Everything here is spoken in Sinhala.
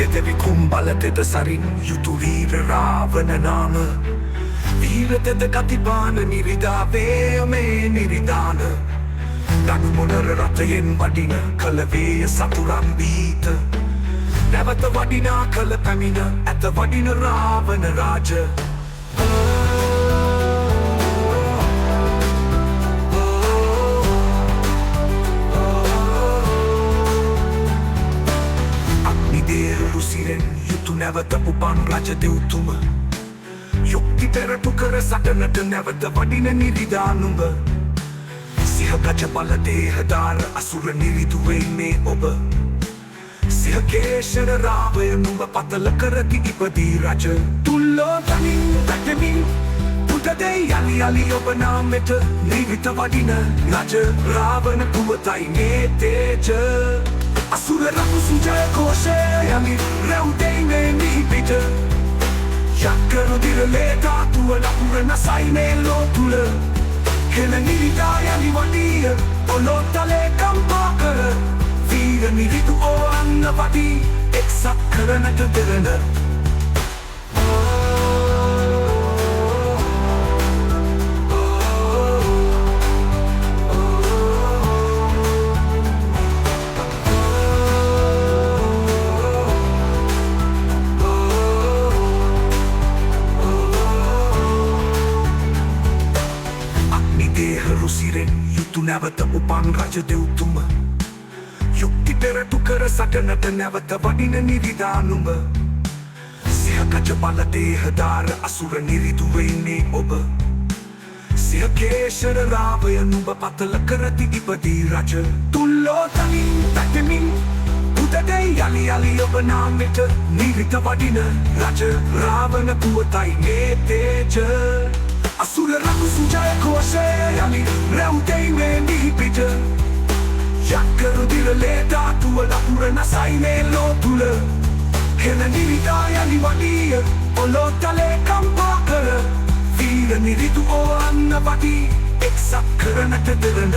දෙදෙවි කුම්බල දෙද සරින් යුතු වීර රාවණ නාම වීර දෙද ගතිපාන නිරිදාවේ මේ නිරිදාන දනුමොනර රථයෙන් වඩින කලවේය සතුරම් බීත නැවත වඩිනා කළ පැමිණ ඇත වඩින රාවණ රාජ රුසිරෙන් යුතු නැවත උපන් රජ දෙව්තුම යුක්ති පෙරටු කර සටනට නැවත වඩින නිරිදානුඹ සිහ ගජ බල දේහදාර අසුර නිරිදුවෙයි මේ ඔබ සිහ කේශර රාවය නුඹ පතල කරති ඉපදී රජ තුල්ලෝ තනින් වැටෙමින් පුටදෙයි යලි යලි ඔබ නාමෙට නිරිත වඩින රජ රාවණ පුවතයි මේ තේජ අසුර රකුසු ජය ഘോഷය යමි රැවුදෙයි මේ නිහිපිට යක්කරු දිරලේ ධාතුව ලකුර නසයි මේ ලෝ තුළ හෙළ නිරිදා යලි වඩිය පොළොත්තලේ කම්පා කර වීර නිරිදු ඕන්න වඩී එක්සත් කරනට දෙරන රුසිරෙන් යුතු නැවත උපන් රජ දෙව්තුම යුක්ති පෙරටු කර සටනට නැවත වඩින නිරිදානුඹ සිහ ගජ බල දේහදාර අසුර නිරිදුවෙයි මේ ඔබ සිහ කේශර රාවය නුඹ පතල කරති ඉපදී රජ තුල්ලෝ තනින් වැටෙමින් පුදදෙයි යලි යලි ඔබ නාමෙට නිරිත වඩින රජ රාවණ පුවතයි මේ තේජ අසුර රකුසු ජය ഘോഷය යමි රැවුදෙයි මේ නිහිපිට යක්කරු දිරලේ ධාතුව ලකුර නසයි මේ ලෝ තුළ හෙළ නිරිදා යලි වඩිය පොළොත්තලේ කම්පා කර වීර නිරිදු ඕන්න වඩී එක්සත් කරනට දෙරන